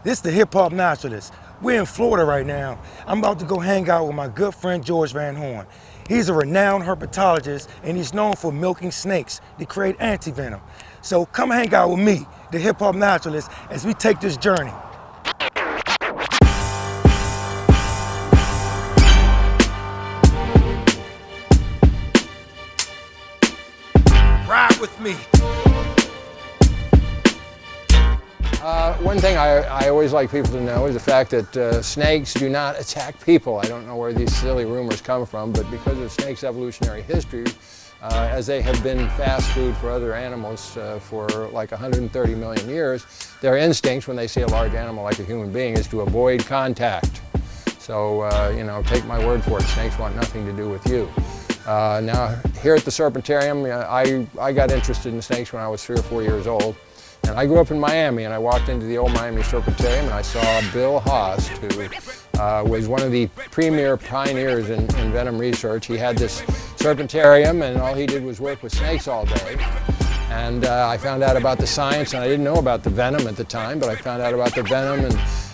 This is the Hip Hop Naturalist. We're in Florida right now. I'm about to go hang out with my good friend George Van Horn. He's a renowned herpetologist and he's known for milking snakes to create anti-venom. So come hang out with me, the Hip Hop Naturalist, as we take this journey. Ride with me. One thing I always like people to know is the fact that snakes do not attack people. I don't know where these silly rumors come from, but because of snakes' evolutionary history, as they have been fast food for other animals for like 130 million years, their instincts when they see a large animal like a human being is to avoid contact. So, you know, take my word for it, snakes want nothing to do with you. Now, here at the Serpentarium, I got interested in snakes when I was 3 or 4 years old. And I grew up in Miami, and I walked into the old Miami Serpentarium, and I saw Bill Haas, who was one of the premier pioneers in venom research. He had this serpentarium, and all he did was work with snakes all day. And I found out about the science, and I didn't know about the venom at the time, but I found out about the venom,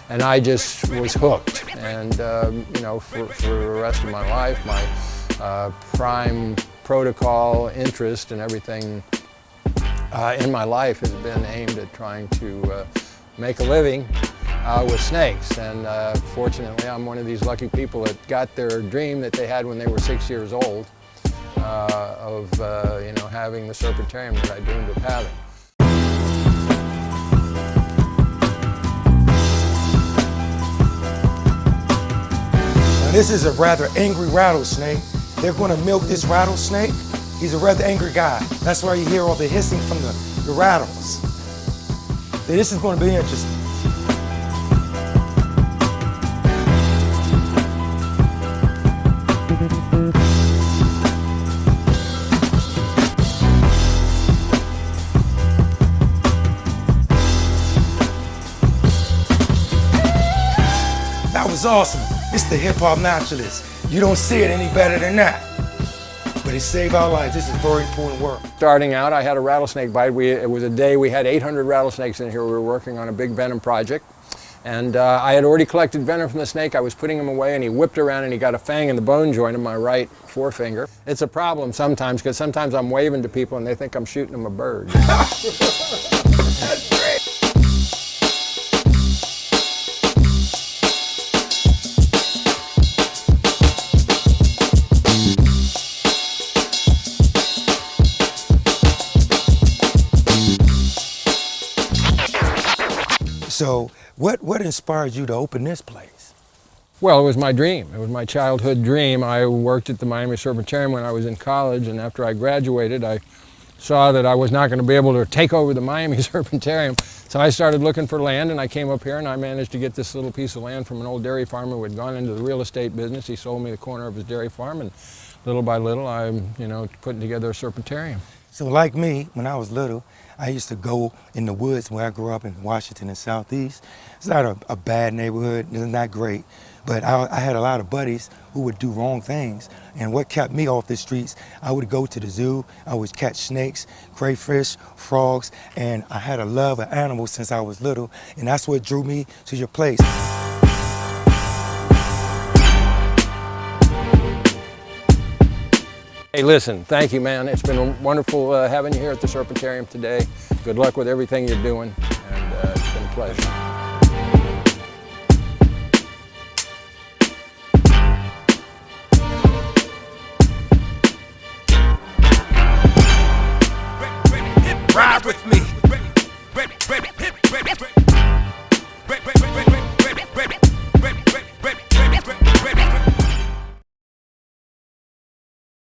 and I just was hooked. And you know, for the rest of my life, my prime protocol interest and everything in my life has been aimed at trying to make a living with snakes. And fortunately, I'm one of these lucky people that got their dream that they had when they were 6 years old of you know, having the serpentarium that I dreamed of having. Now this is a rather angry rattlesnake. They're going to milk this rattlesnake. He's a rather angry guy. That's why you hear all the hissing from the rattles. So this is going to be interesting. That was awesome. It's the Hip Hop Naturalist. You don't see it any better than that. But it saved our lives. This is very important work. Starting out, I had a rattlesnake bite. It was a day we had 800 rattlesnakes in here. We were working on a big venom project. And I had already collected venom from the snake. I was putting him away, and he whipped around and he got a fang in the bone joint of my right forefinger. It's a problem sometimes, because sometimes I'm waving to people and they think I'm shooting them a bird. That's great. So what inspired you to open this place? Well, it was my dream. It was my childhood dream. I worked at the Miami Serpentarium when I was in college, and after I graduated, I saw that I was not going to be able to take over the Miami Serpentarium. So I started looking for land, and I came up here, and I managed to get this little piece of land from an old dairy farmer who had gone into the real estate business. He sold me the corner of his dairy farm, and little by little, I'm, you know, putting together a serpentarium. So like me, when I was little, I used to go in the woods where I grew up in Washington and Southeast. It's not a bad neighborhood, it's not great, but I had a lot of buddies who would do wrong things. And what kept me off the streets, I would go to the zoo, I would catch snakes, crayfish, frogs, and I had a love of animals since I was little, and that's what drew me to your place. Hey, listen, thank you, man. It's been wonderful having you here at the Serpentarium today. Good luck with everything you're doing, and it's been a pleasure. Ride with me.